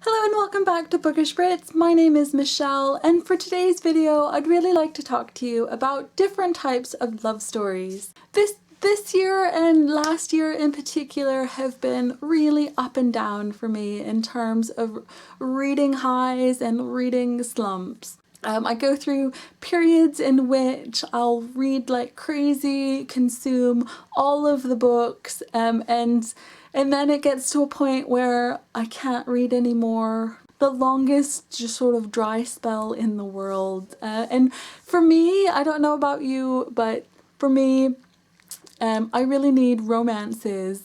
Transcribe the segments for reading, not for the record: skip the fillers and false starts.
Hello and welcome back to Bookish Brits. My name is Michelle, and for today's video I'd really like to talk to you about different types of love stories. This year and last year in particular have been really up and down for me in terms of reading highs and reading slumps. I go through periods in which I'll read like crazy, consume all of the books, and then it gets to a point where I can't read anymore. The longest just sort of dry spell in the world. And for me, I don't know about you, but for me, I really need romances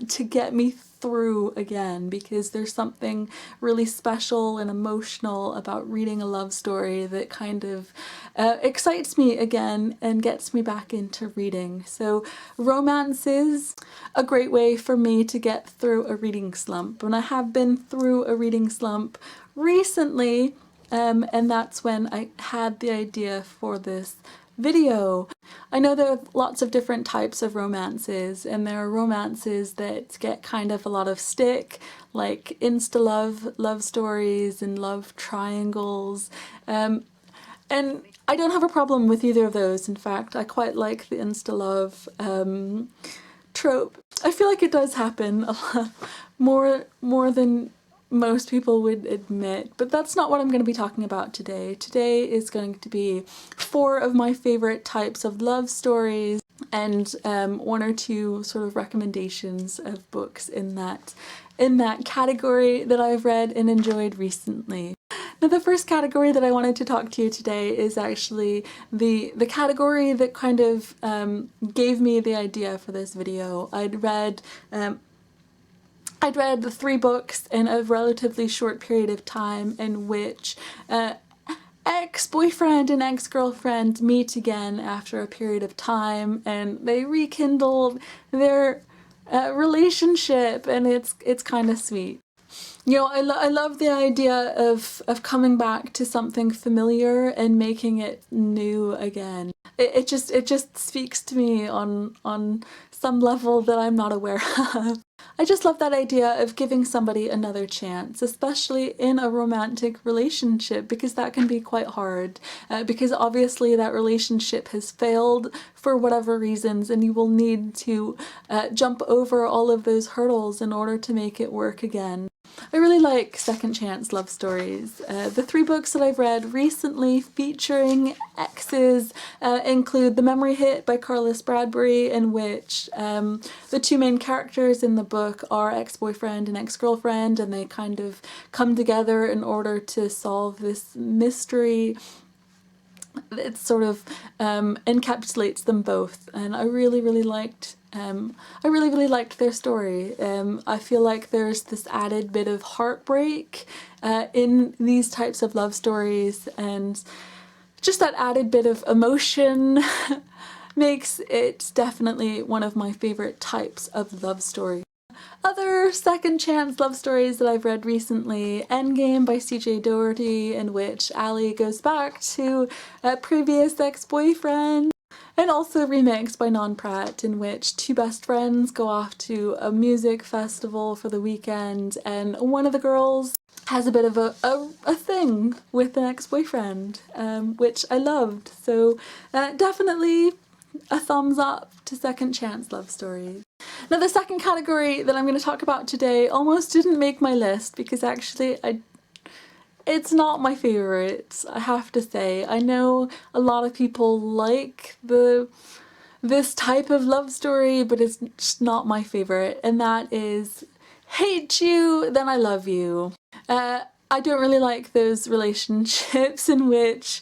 to get me through again, because there's something really special and emotional about reading a love story that kind of excites me again and gets me back into reading. So romance is a great way for me to get through a reading slump, and I have been through a reading slump recently, and that's when I had the idea for this video. I know there are lots of different types of romances, and there are romances that get kind of a lot of stick, like love stories and love triangles, and I don't have a problem with either of those. In fact, I quite like the insta-love trope. I feel like it does happen a lot more than most people would admit, but that's not what I'm going to be talking about today. Today is going to be 4 of my favorite types of love stories and 1 or 2 sort of recommendations of books in that category that I've read and enjoyed recently. Now, the first category that I wanted to talk to you today is actually the category that kind of gave me the idea for this video. I'd read the 3 books in a relatively short period of time in which ex-boyfriend and ex-girlfriend meet again after a period of time, and they rekindle their relationship, and it's kind of sweet. You know, I love the idea of coming back to something familiar and making it new again. It just speaks to me on some level that I'm not aware of. I just love that idea of giving somebody another chance, especially in a romantic relationship, because that can be quite hard, because obviously that relationship has failed for whatever reasons, and you will need to jump over all of those hurdles in order to make it work again. I really like second chance love stories. The 3 books that I've read recently featuring exes include The Memory Hit by Carla Spradbery, in which the 2 main characters in the book are ex-boyfriend and ex-girlfriend, and they kind of come together in order to solve this mystery. It sort of encapsulates them both, and I really liked their story. I feel like there's this added bit of heartbreak in these types of love stories, and just that added bit of emotion makes it definitely one of my favorite types of love story. Other second chance love stories that I've read recently: Endgame by Daugherty, in which Allie goes back to a previous ex-boyfriend, and also remixed by Non Pratt, in which 2 best friends go off to a music festival for the weekend, and one of the girls has a bit of a thing with an ex-boyfriend, which I loved. So definitely a thumbs up to second chance love stories. Now, the second category that I'm going to talk about today almost didn't make my list, because actually it's not my favourite, I have to say. I know a lot of people like this type of love story, but it's just not my favourite, and that is Hate You, Then I Love You. I don't really like those relationships in which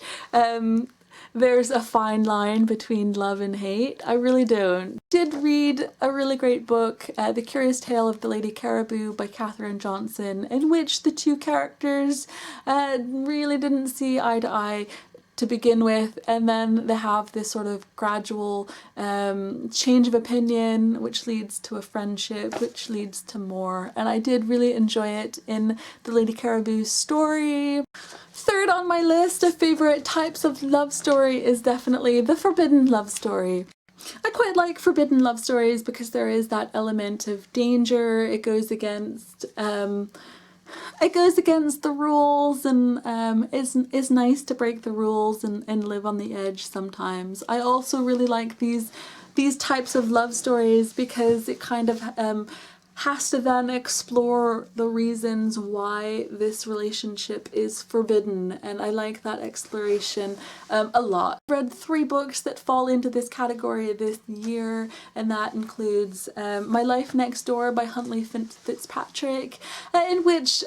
there's a fine line between love and hate. I really don't. Did read a really great book, The Curious Tale of the Lady Caraboo by Kathryn Johnson, in which the 2 characters really didn't see eye to eye to begin with, and then they have this sort of gradual change of opinion, which leads to a friendship, which leads to more, and I did really enjoy it in the Lady Caraboo story. Third on my list of favourite types of love story is definitely the forbidden love story. I quite like forbidden love stories because there is that element of danger. It goes against it goes against the rules, and it's nice to break the rules and live on the edge sometimes. I also really like these types of love stories because it kind of has to then explore the reasons why this relationship is forbidden, and I like that exploration a lot. I've read 3 books that fall into this category this year, and that includes My Life Next Door by Huntley Fitzpatrick, in which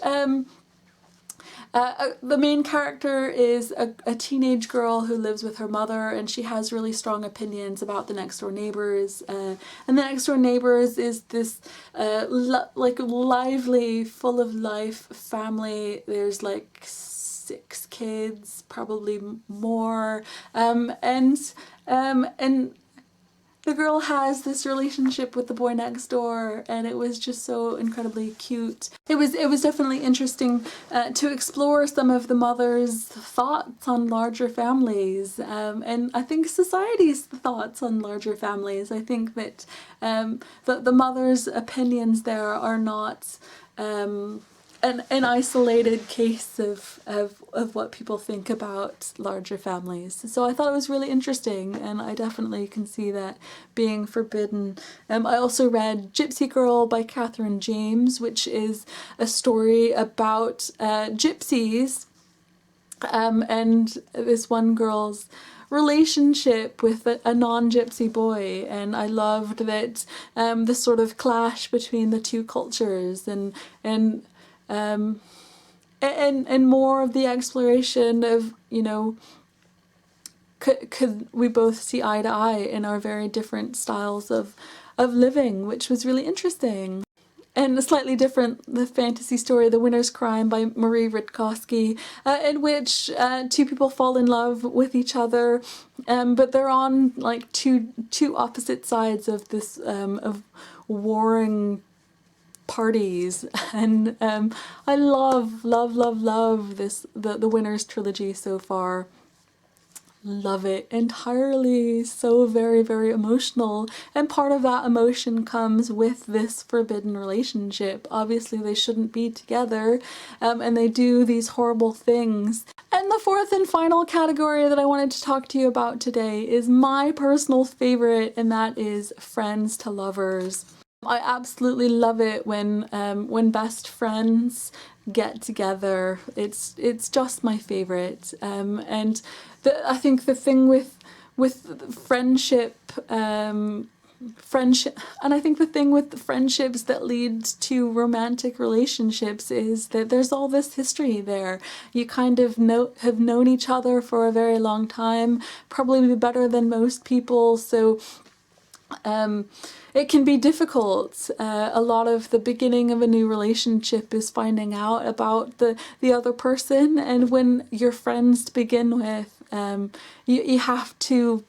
the main character is a teenage girl who lives with her mother, and she has really strong opinions about the next door neighbors. And the next door neighbors is this like lively, full of life family. There's like 6 kids, probably more, and the girl has this relationship with the boy next door, and it was just so incredibly cute. It was definitely interesting to explore some of the mother's thoughts on larger families, and I think society's thoughts on larger families. I think that the mother's opinions there are not an isolated case of what people think about larger families. So I thought it was really interesting, and I definitely can see that being forbidden. I also read Gypsy Girl by Kathryn James, which is a story about gypsies and this one girl's relationship with a non-gypsy boy, and I loved that the sort of clash between the 2 cultures, and more of the exploration of, you know, could we both see eye to eye in our very different styles of living, which was really interesting. And a slightly different, the fantasy story, The Winter's Crime by Marie Rutkoski, in which 2 people fall in love with each other, but they're on like two opposite sides of this of warring parties, and I love this the Winners trilogy so far. Love it entirely. So very, very emotional, and part of that emotion comes with this forbidden relationship. Obviously they shouldn't be together, and they do these horrible things. And the 4th and final category that I wanted to talk to you about today is my personal favorite, and that is Friends to Lovers. I absolutely love it when best friends get together. It's just my favorite, and I think the thing with friendship, and I think the thing with the friendships that lead to romantic relationships is that there's all this history there. You kind of have known each other for a very long time, probably better than most people, so it can be difficult. A lot of the beginning of a new relationship is finding out about the other person, and when you're friends to begin with, you have to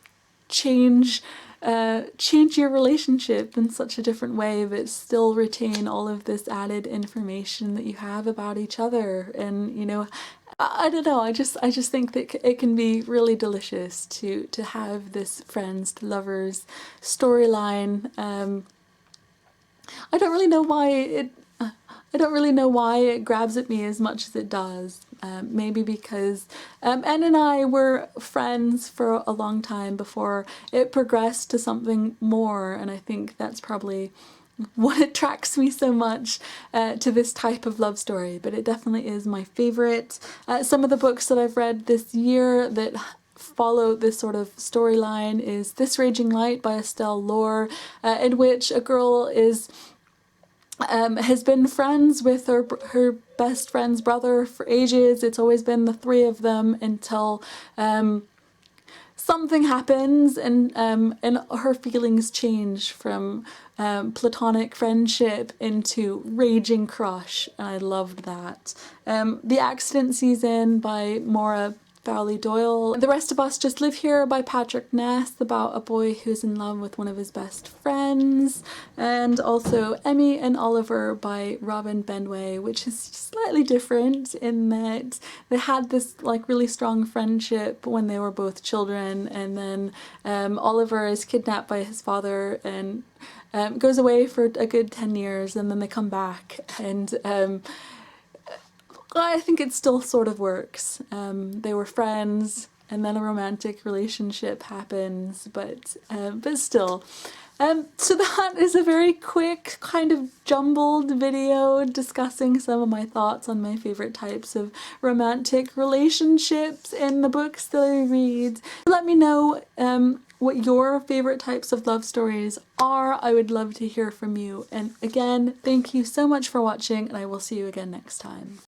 change your relationship in such a different way, but still retain all of this added information that you have about each other. And you know, I don't know, I just think that it can be really delicious to have this friends to lovers storyline. I don't really know why it grabs at me as much as it does. Maybe because Anne and I were friends for a long time before it progressed to something more, and I think that's probably what attracts me so much to this type of love story, but it definitely is my favorite. Some of the books that I've read this year that follow this sort of storyline is This Raging Light by Estelle Laure, in which a girl has been friends with her best friend's brother for ages. It's always been the 3 of them until something happens, and her feelings change from platonic friendship into raging crush, and I loved that. The Accident Season by Moira Fowley-Doyle. The Rest of Us Just Live Here by Patrick Ness, about a boy who's in love with one of his best friends. And also Emmy and Oliver by Robin Benway, which is slightly different in that they had this like really strong friendship when they were both children, and then Oliver is kidnapped by his father and goes away for a good 10 years, and then they come back, and I think it still sort of works. They were friends, and then a romantic relationship happens, but still. So that is a very quick, kind of jumbled video discussing some of my thoughts on my favourite types of romantic relationships in the books that I read. Let me know what your favourite types of love stories are. I would love to hear from you. And again, thank you so much for watching, and I will see you again next time.